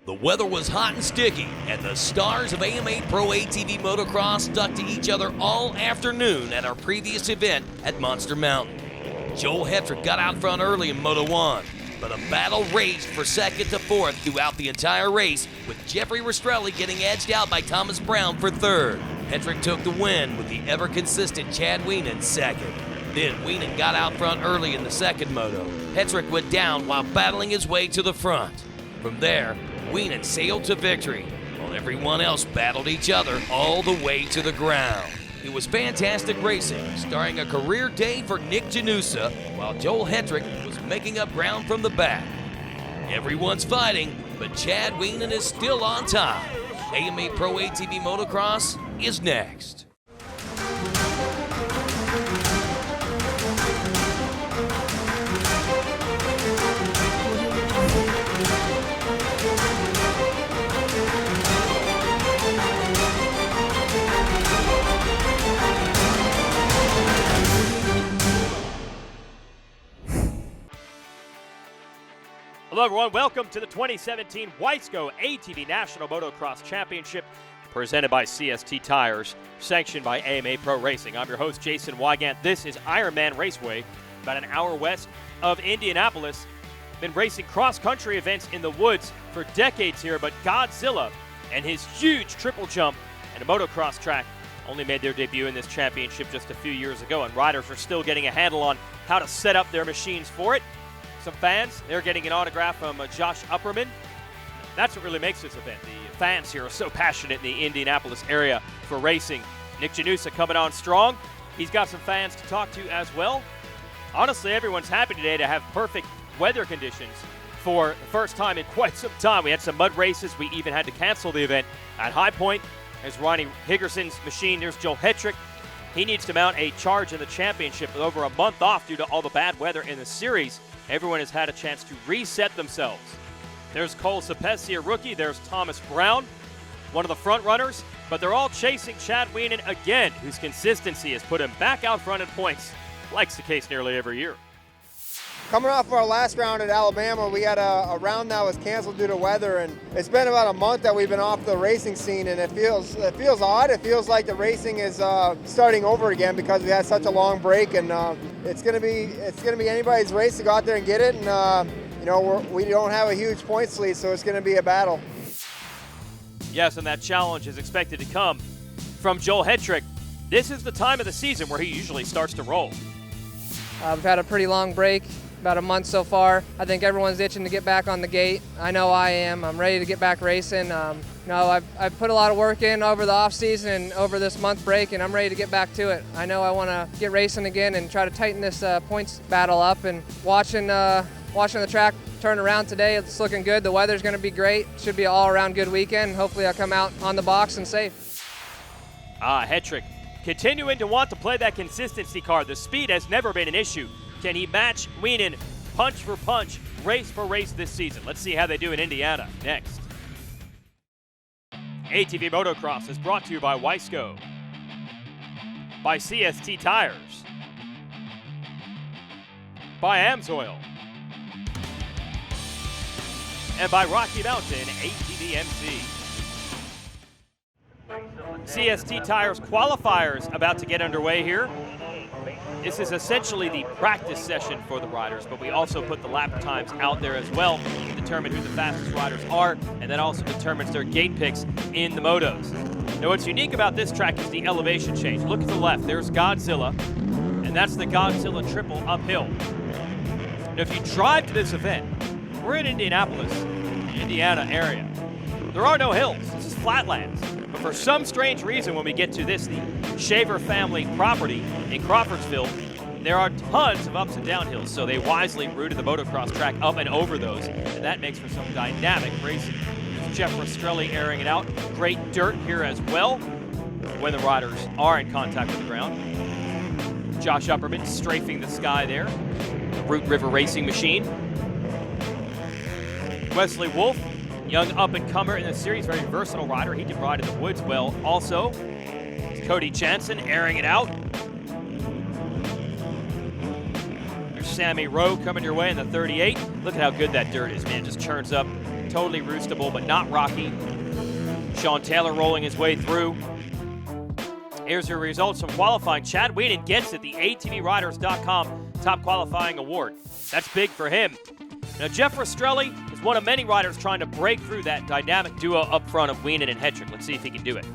The weather was hot and sticky, and the stars of AMA Pro ATV Motocross stuck to each other all afternoon at our previous event at Monster Mountain. Joel Hetrick got out front early in Moto 1, but a battle raged for second to fourth throughout the entire race, with Jeffrey Rastrelli getting edged out by Thomas Brown for third. Hetrick took the win with the ever-consistent Chad Wienen second. Then Wienen got out front early in the second moto. Hetrick went down while battling his way to the front. From there, Wienen sailed to victory, while everyone else battled each other all the way to the ground. It was fantastic racing, starring a career day for Nick Janusa, while Joel Hetrick was making up ground from the back. Everyone's fighting, but Chad Wienen is still on top. AMA Pro ATV Motocross is next. Hello everyone, welcome to the 2017 Weisco ATV National Motocross Championship presented by CST Tires, sanctioned by AMA Pro Racing. I'm your host, Jason Wygant. This is Ironman Raceway, about an hour west of Indianapolis. Been racing cross-country events in the woods for decades here, but Godzilla and his huge triple jump and a motocross track only made their debut in this championship just a few years ago, and riders are still getting a handle on how to set up their machines for it. Some fans, they're getting an autograph from Josh Upperman. That's what really makes this event. The fans here are so passionate in the Indianapolis area for racing. Nick Janusa coming on strong. He's got some fans to talk to as well. Honestly, everyone's happy today to have perfect weather conditions for the first time in quite some time. We had some mud races. We even had to cancel the event at High Point. There's Ronnie Higgerson's machine. There's Joel Hetrick. He needs to mount a charge in the championship with over a month off due to all the bad weather in the series. Everyone has had a chance to reset themselves. There's Cole Sapesi, a rookie. There's Thomas Brown, one of the front runners. But they're all chasing Chad Wienen again, whose consistency has put him back out front in points, like's the case nearly every year. Coming off our last round at Alabama, we had a round that was canceled due to weather, and it's been about a month that we've been off the racing scene, and it feels odd. It feels like the racing is starting over again because we had such a long break, and it's gonna be anybody's race to go out there and get it, and we don't have a huge points lead, so it's gonna be a battle. Yes, and that challenge is expected to come from Joel Hetrick. This is the time of the season where he usually starts to roll. We've had a pretty long break. About a month so far. I think everyone's itching to get back on the gate. I know I am. I'm ready to get back racing. I've put a lot of work in over the off season and over this month break, and I'm ready to get back to it. I know I want to get racing again and try to tighten this points battle up. And watching the track turn around today, it's looking good. The weather's going to be great. Should be an all-around good weekend. Hopefully, I'll come out on the box and safe. Hetrick continuing to want to play that consistency card. The speed has never been an issue. Can he match Wienen punch for punch, race for race this season? Let's see how they do in Indiana next. ATV Motocross is brought to you by Weisco, by CST Tires, by AMSOIL, and by Rocky Mountain ATV MC. CST Tires qualifiers about to get underway here. This is essentially the practice session for the riders, but we also put the lap times out there as well to determine who the fastest riders are, and that also determines their gate picks in the motos. Now, what's unique about this track is the elevation change. Look at the left, there's Godzilla, and that's the Godzilla triple uphill. Now, if you drive to this event, we're in Indianapolis, Indiana area. There are no hills, this is flatlands. But for some strange reason, when we get to this, the Shaver family property in Crawfordsville, there are tons of ups and down hills, so they wisely routed the motocross track up and over those, and that makes for some dynamic racing. There's Jeff Rastrelli airing it out. Great dirt here as well when the riders are in contact with the ground. Josh Upperman strafing the sky there. The Root River Racing machine. Wesley Wolf, young up-and-comer in the series, very versatile rider. He can ride in the woods well. Also, Cody Jansen airing it out. There's Sammy Rowe coming your way in the 38. Look at how good that dirt is, man. Just churns up totally roostable, but not rocky. Sean Taylor rolling his way through. Here's your results from qualifying. Chad Wienen gets it, the ATVRiders.com Top Qualifying Award. That's big for him. Now, Jeff Rastrelli is one of many riders trying to break through that dynamic duo up front of Wienen and Hetrick. Let's see if he can do it.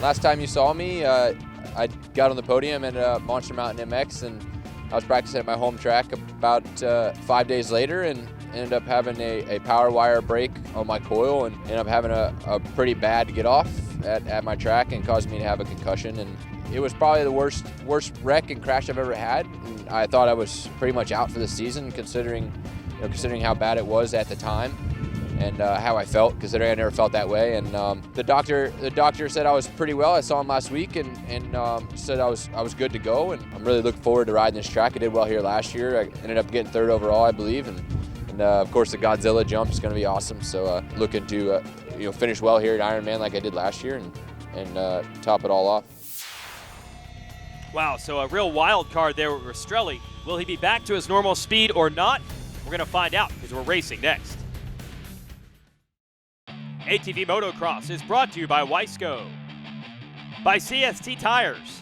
Last time you saw me, I got on the podium at Monster Mountain MX, and I was practicing at my home track about 5 days later, and ended up having a power wire break on my coil, and ended up having a pretty bad get off at my track, and caused me to have a concussion. And it was probably the worst wreck and crash I've ever had. And I thought I was pretty much out for the season, considering how bad it was at the time, and how I felt, considering I never felt that way. And the doctor said I was pretty well. I saw him last week, and said I was good to go. And I'm really looking forward to riding this track. I did well here last year. I ended up getting third overall, I believe, and of course the Godzilla jump is going to be awesome. So looking to finish well here at Ironman like I did last year, and top it all off. Wow, so a real wild card there with Rastrelli. Will he be back to his normal speed or not? We're going to find out, because we're racing next. ATV Motocross is brought to you by Wiseco, by CST Tires,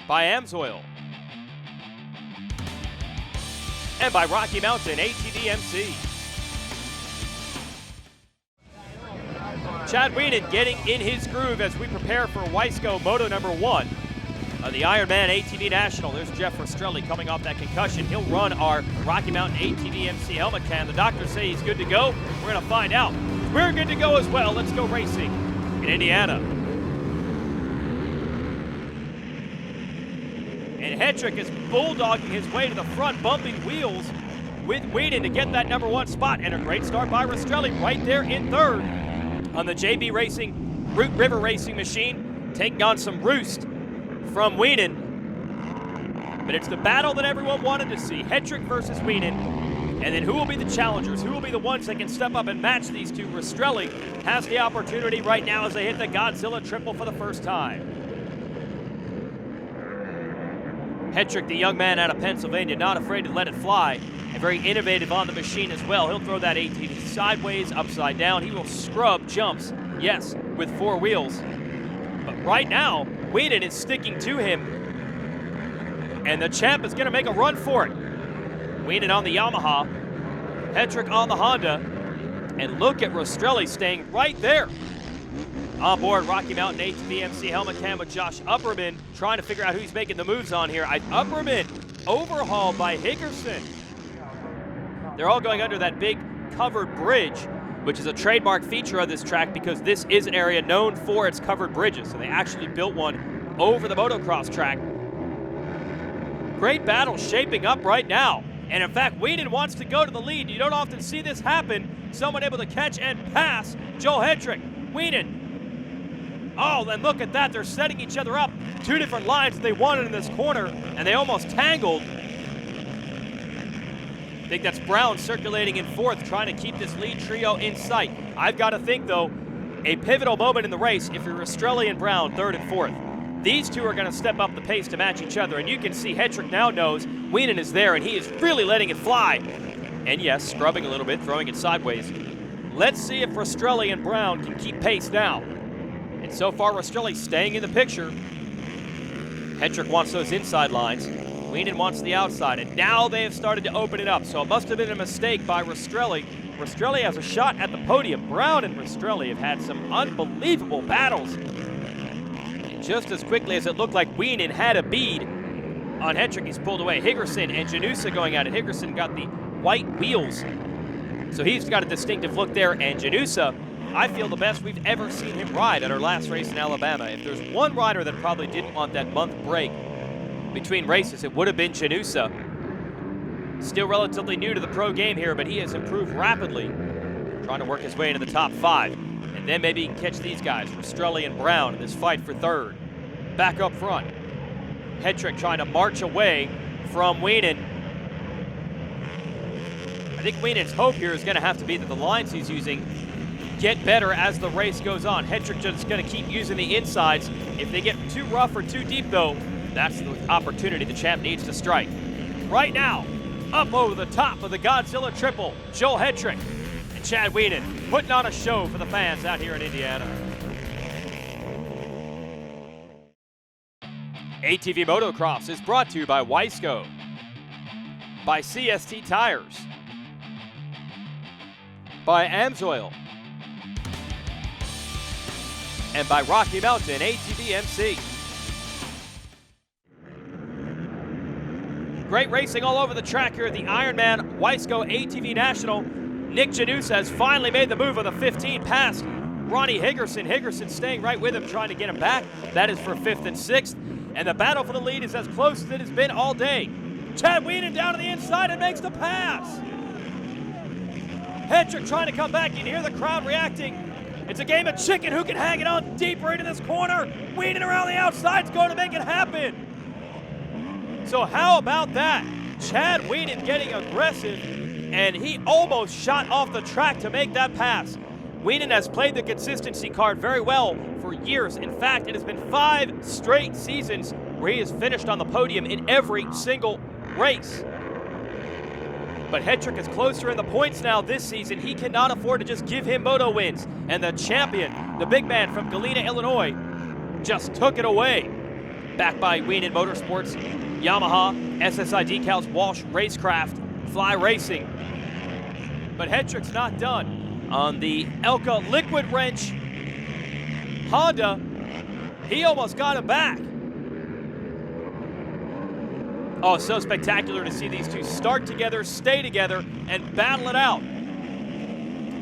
by Amsoil, and by Rocky Mountain ATV MC. Chad Wienen getting in his groove as we prepare for Wiseco Moto number 1 of the Ironman ATV National. There's Jeff Rastrelli coming off that concussion. He'll run our Rocky Mountain ATV MC helmet cam. The doctors say he's good to go. We're going to find out. We're good to go as well. Let's go racing in Indiana. And Hetrick is bulldogging his way to the front, bumping wheels with Wienen to get that number 1 spot. And a great start by Rastrelli right there in third on the JB Racing Root River Racing machine, taking on some roost from Wienen. But it's the battle that everyone wanted to see, Hetrick versus Wienen. And then who will be the challengers? Who will be the ones that can step up and match these two? Rastrelli has the opportunity right now as they hit the Godzilla triple for the first time. Hetrick, the young man out of Pennsylvania, not afraid to let it fly, and very innovative on the machine as well. He'll throw that ATV sideways, upside down. He will scrub jumps, yes, with 4 wheels. But right now, Wienen is sticking to him, and the champ is going to make a run for it. Wienen on the Yamaha, Hetrick on the Honda, and look at Rastrelli staying right there. On board Rocky Mountain ATV MC helmet cam with Josh Upperman, trying to figure out who he's making the moves on here. Upperman overhauled by Higgerson. They're all going under that big covered bridge, which is a trademark feature of this track because this is an area known for its covered bridges. So they actually built one over the motocross track. Great battle shaping up right now. And in fact, Wienen wants to go to the lead. You don't often see this happen. Someone able to catch and pass Joel Hetrick. Wienen. Oh, and look at that. They're setting each other up. 2 different lines that they wanted in this corner, and they almost tangled. I think that's Brown circulating in 4th, trying to keep this lead trio in sight. I've got to think, though, a pivotal moment in the race if you're Rastrelli and Brown, 3rd and 4th. These two are going to step up the pace to match each other, and you can see Hetrick now knows Wienen is there, and he is really letting it fly. And yes, scrubbing a little bit, throwing it sideways. Let's see if Rastrelli and Brown can keep pace now. And so far, Rastrelli staying in the picture. Hetrick wants those inside lines. Wienen wants the outside, and now they have started to open it up. So it must have been a mistake by Rastrelli. Rastrelli has a shot at the podium. Brown and Rastrelli have had some unbelievable battles. And just as quickly as it looked like Wienen had a bead on Hetrick, he's pulled away. Higgerson and Janusa going at it. Higgerson got the white wheels, so he's got a distinctive look there. And Janusa, I feel the best we've ever seen him ride at our last race in Alabama. If there's one rider that probably didn't want that month break between races, it would have been Janusa. Still relatively new to the pro game here, but he has improved rapidly, trying to work his way into the top 5. And then maybe he can catch these guys, Rastrelli and Brown, in this fight for 3rd. Back up front, Hetrick trying to march away from Wienen. I think Wienen's hope here is going to have to be that the lines he's using get better as the race goes on. Hetrick just going to keep using the insides. If they get too rough or too deep, though, that's the opportunity the champ needs to strike. Right now, Up over the top of the Godzilla triple, Joel Hetrick and Chad Wienen putting on a show for the fans out here in Indiana. ATV Motocross is brought to you by Wiseco, by CST Tires, by Amsoil, and by Rocky Mountain ATV MC. Great racing all over the track here at the Ironman Wiseco ATV National. Nick Janusa has finally made the move on the 15 past Ronnie Higgerson. Higgerson staying right with him, trying to get him back. That is for 5th and 6th. And the battle for the lead is as close as it has been all day. Chad Wienen down to the inside and makes the pass. Hetrick trying to come back. You can hear the crowd reacting. It's a game of chicken. Who can hang it on deeper into this corner? Wienen around the outside is going to make it happen. So how about that? Chad Wienen getting aggressive, and he almost shot off the track to make that pass. Wienen has played the consistency card very well for years. In fact, it has been 5 straight seasons where he has finished on the podium in every single race. But Hetrick is closer in the points now this season. He cannot afford to just give him moto wins. And the champion, the big man from Galena, Illinois, just took it away. Backed by Wienen Motorsports, Yamaha, SSI Decals, Walsh Racecraft, Fly Racing. But Hetrick's not done. On the Elka liquid wrench Honda, he almost got him back. Oh, so spectacular to see these two start together, stay together, and battle it out.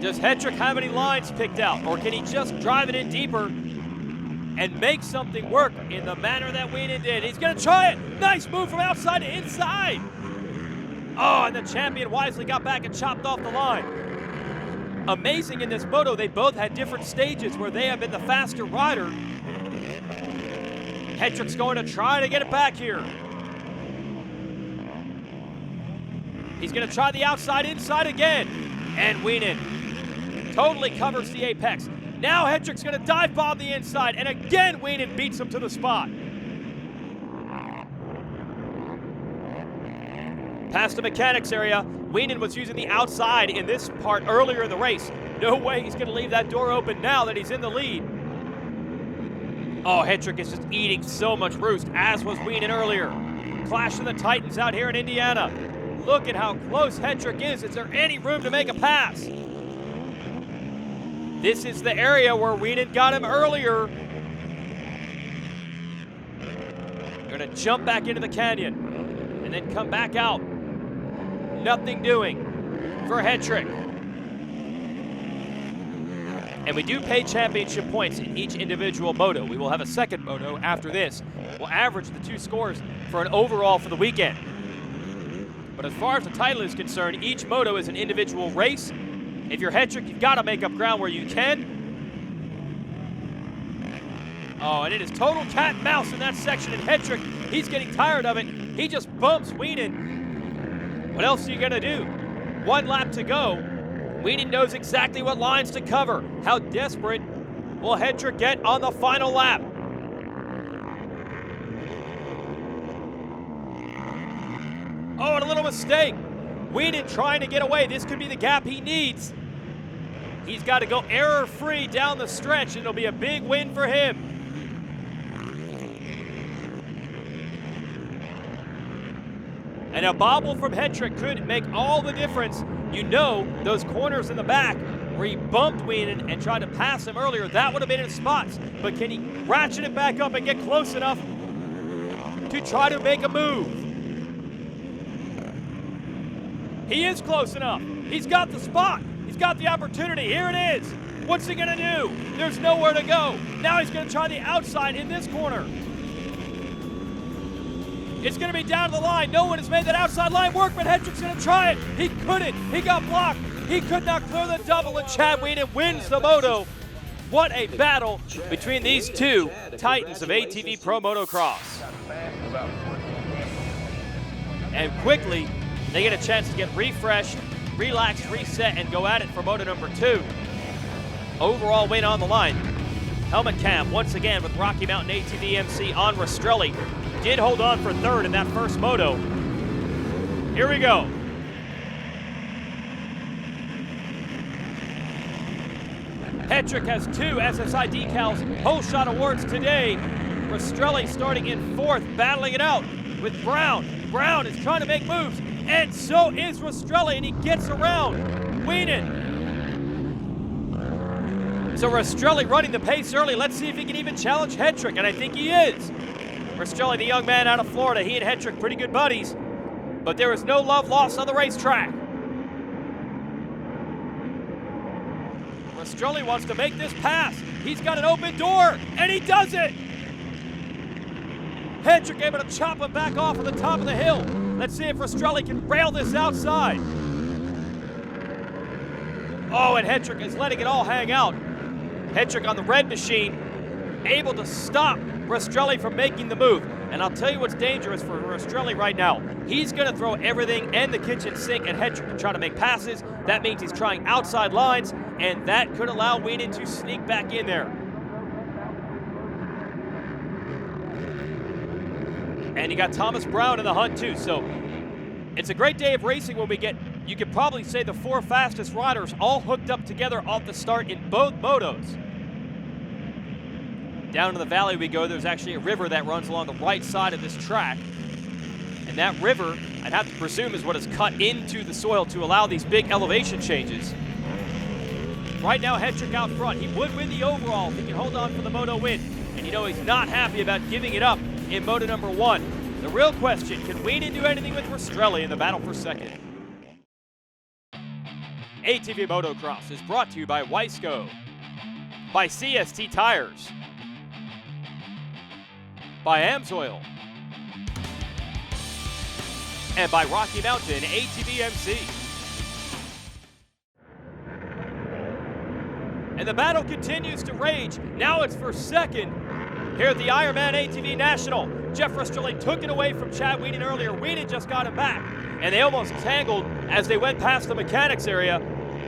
Does Hetrick have any lines picked out, or can he just drive it in deeper and make something work in the manner that Wienen did? He's gonna try it. Nice move from outside to inside. Oh, and the champion wisely got back and chopped off the line. Amazing in this moto, they both had different stages where they have been the faster rider. Hetrick's going to try to get it back here. He's gonna try the outside inside again. And Wienen totally covers the apex. Now Hetrick's gonna dive bomb the inside, and again Wienen beats him to the spot. Past the mechanics area, Wienen was using the outside in this part earlier in the race. No way he's gonna leave that door open now that he's in the lead. Oh, Hetrick is just eating so much roost, as was Wienen earlier. Clash of the Titans out here in Indiana. Look at how close Hetrick is. Is there any room to make a pass? This is the area where Wienen got him earlier. Gonna jump back into the canyon and then come back out. Nothing doing for Hetrick. And we do pay championship points in each individual moto. We will have a second moto after this. We'll average the 2 scores for an overall for the weekend. But as far as the title is concerned, each moto is an individual race. If you're Hetrick, you've got to make up ground where you can. Oh, and it is total cat and mouse in that section. And Hetrick, he's getting tired of it. He just bumps Wienen. What else are you going to do? 1 lap to go. Wienen knows exactly what lines to cover. How desperate will Hetrick get on the final lap? Oh, and a little mistake. Wienen trying to get away. This could be the gap he needs. He's got to go error-free down the stretch, and it'll be a big win for him. And a bobble from Hetrick could make all the difference. You know, those corners in the back where he bumped Wienen and tried to pass him earlier, that would have been in spots. But can he ratchet it back up and get close enough to try to make a move? He is close enough. He's got the spot. He's got the opportunity. Here it is. What's he gonna do? There's nowhere to go. Now he's gonna try the outside in this corner. It's gonna be down to the line. No one has made that outside line work, but Hetrick's gonna try it. He couldn't. He got blocked. He could not clear the double, and Chad Wienen wins the moto. What a battle between these two titans of ATV Pro Motocross. And quickly, they get a chance to get refreshed, relaxed, reset, and go at it for moto number 2. Overall win on the line. Helmet cam once again with Rocky Mountain ATV MC on Rastrelli. Did hold on for 3rd in that first moto. Here we go. Hetrick has 2 SSI decals, whole shot awards today. Rastrelli starting in 4th, battling it out with Brown. Brown is trying to make moves, and so is Rastrelli, and he gets around Wienen. So Rastrelli running the pace early. Let's see if he can even challenge Hetrick, and I think he is. Rastrelli, the young man out of Florida, he and Hetrick pretty good buddies, but there is no love lost on the racetrack. Rastrelli wants to make this pass. He's got an open door, and he does it. Hetrick able to chop him back off at the top of the hill. Let's see if Rastrelli can rail this outside. Oh, and Hetrick is letting it all hang out. Hetrick on the red machine, able to stop Rastrelli from making the move. And I'll tell you what's dangerous for Rastrelli right now. He's going to throw everything and the kitchen sink at Hetrick to try to make passes. That means he's trying outside lines, and that could allow Wienen to sneak back in there. And you got Thomas Brown in the hunt too. So it's a great day of racing when we get, you could probably say, the 4 fastest riders all hooked up together off the start in both motos. Down in the valley we go. There's actually a river that runs along the right side of this track. And that river, I'd have to presume, is what is cut into the soil to allow these big elevation changes. Right now, Hetrick out front. He would win the overall if he can hold on for the moto win. And you know he's not happy about giving it up in moto number 1. The real question, can Wienen do anything with Rastrelli in the battle for second? ATV Motocross is brought to you by Wiseco, by CST Tires, by Amsoil, and by Rocky Mountain ATV MC. And the battle continues to rage. Now it's for second here at the Ironman ATV National. Jeff Rastrelli took it away from Chad Wienen earlier. Wienen just got him back, and they almost tangled as they went past the mechanics area.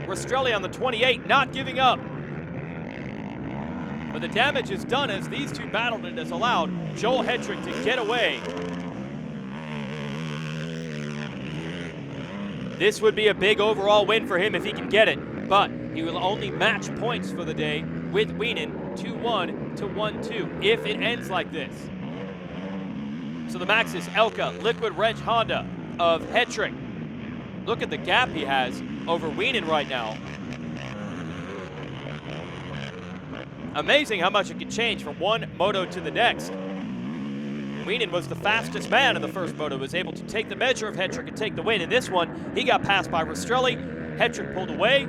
Rastrelli on the 28, not giving up. But the damage is done as these two battled and has allowed Joel Hetrick to get away. This would be a big overall win for him if he can get it, but he will only match points for the day with Wienen 2-1 to 1-2 if it ends like this. So the Maxxis Elka Liquid Wrench Honda of Hetrick. Look at the gap he has over Wienen right now. Amazing how much it can change from one moto to the next. Wienen was the fastest man in the first moto, was able to take the measure of Hetrick and take the win. In this one, he got passed by Rastrelli. Hetrick pulled away,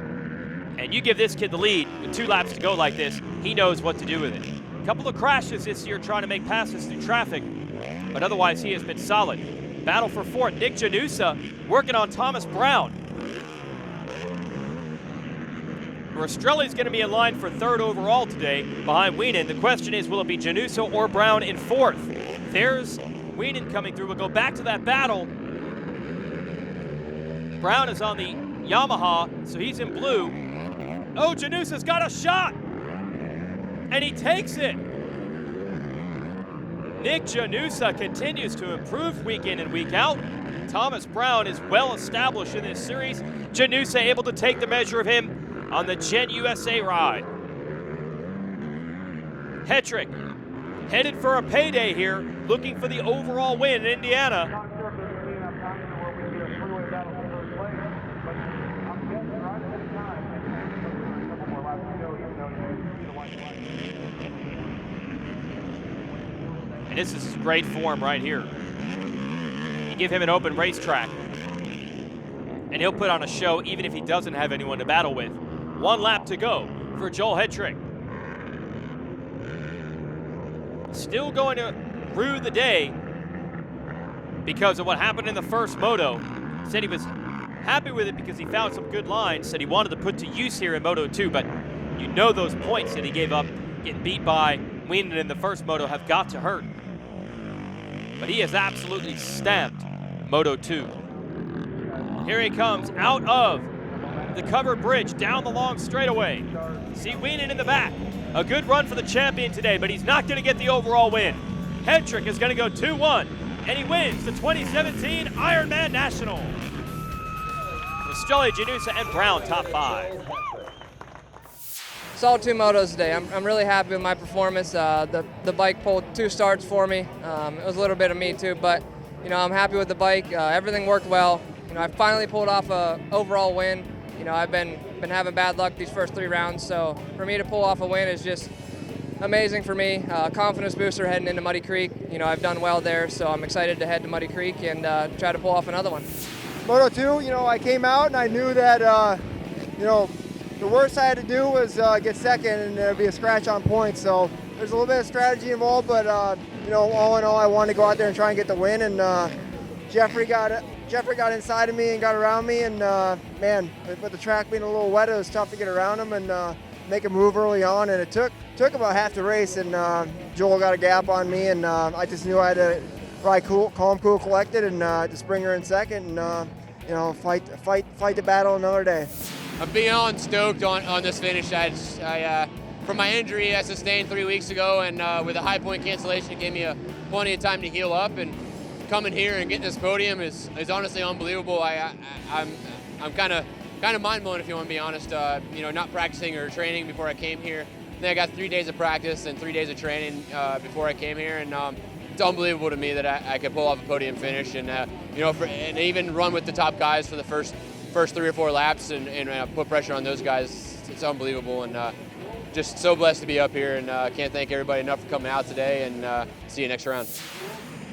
and you give this kid the lead with 2 laps to go like this, he knows what to do with it. A couple of crashes this year trying to make passes through traffic, but otherwise he has been solid. Battle for 4th, Nick Janusa working on Thomas Brown. Rastrelli's going to be in line for 3rd overall today behind Wienen. The question is, will it be Janusa or Brown in 4th? There's Wienen coming through. We'll go back to that battle. Brown is on the Yamaha, so he's in blue. Oh, Janusa's got a shot! And he takes it! Nick Janusa continues to improve week in and week out. Thomas Brown is well established in this series. Janusa able to take the measure of him on the Gen USA ride. Hetrick headed for a payday here, looking for the overall win in Indiana. And this is great form right here. You give him an open racetrack, and he'll put on a show even if he doesn't have anyone to battle with. 1 lap to go for Joel Hetrick. Still going to rue the day because of what happened in the first moto. Said he was happy with it because he found some good lines, said he wanted to put to use here in Moto 2, but you know those points that he gave up getting beat by Wienen in the first moto have got to hurt. But he has absolutely stamped Moto 2. Here he comes out of the covered bridge down the long straightaway. See Wienen in the back. A good run for the champion today, but he's not going to get the overall win. Hetrick is going to go 2-1, and he wins the 2017 Ironman National. Rastrelli, Janusa, and Brown top 5. Solid 2 motos today. I'm really happy with my performance. The bike pulled 2 starts for me. It was a little bit of me too, but I'm happy with the bike. Everything worked well. I finally pulled off a overall win. I've been having bad luck these first 3 rounds, so for me to pull off a win is just amazing for me. Confidence booster heading into Muddy Creek. I've done well there, so I'm excited to head to Muddy Creek and try to pull off another one. Moto 2, I came out and I knew that, the worst I had to do was get second, and there'd be a scratch on points. So there's a little bit of strategy involved, but all in all, I wanted to go out there and try and get the win. And Jeffrey got inside of me and got around me, and man, with the track being a little wet, it was tough to get around him and make a move early on. And it took about half the race, and Joel got a gap on me, and I just knew I had to ride calm, cool, collected, and just bring her in second, and fight the battle another day. I'm beyond stoked on this finish. From my injury I sustained 3 weeks ago, and with a high point cancellation, it gave me plenty of time to heal up. And coming here and getting this podium is honestly unbelievable. I'm kind of mind blown, if you want to be honest. Not practicing or training before I came here. And then I got 3 days of practice and 3 days of training before I came here, and it's unbelievable to me that I could pull off a podium finish, and and even run with the top guys for the first 3 or 4 laps and put pressure on those guys. It's unbelievable, and just so blessed to be up here, and can't thank everybody enough for coming out today, and see you next round.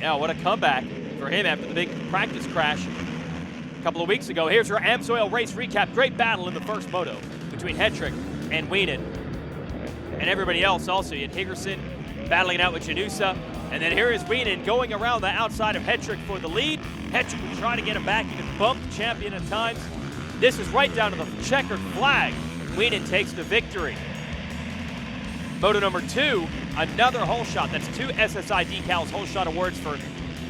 Yeah, what a comeback for him after the big practice crash a couple of weeks ago. Here's your AMSOIL race recap. Great battle in the first moto between Hetrick and Wienen. And everybody else also. You had Higgerson battling it out with Janusa. And then here is Wienen going around the outside of Hetrick for the lead. Hetrick would try to get him back, even bumped the champion at times. This is right down to the checkered flag. Wienen takes the victory. Moto number 2, another hole shot. That's 2 SSI decals hole shot awards for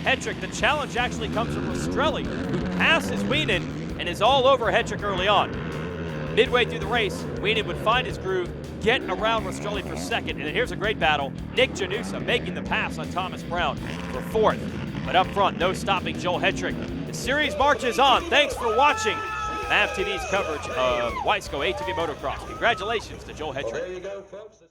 Hetrick. The challenge actually comes from Rastrelli, who passes Wienen and is all over Hetrick early on. Midway through the race, Wienen would find his groove, get around Rastrelli for second, and then here's a great battle. Nick Janusa making the pass on Thomas Brown for 4th. But up front, no stopping Joel Hetrick. The series marches on. Thanks for watching MAV TV's coverage of Wiseco ATV Motocross. Congratulations to Joel Hetrick.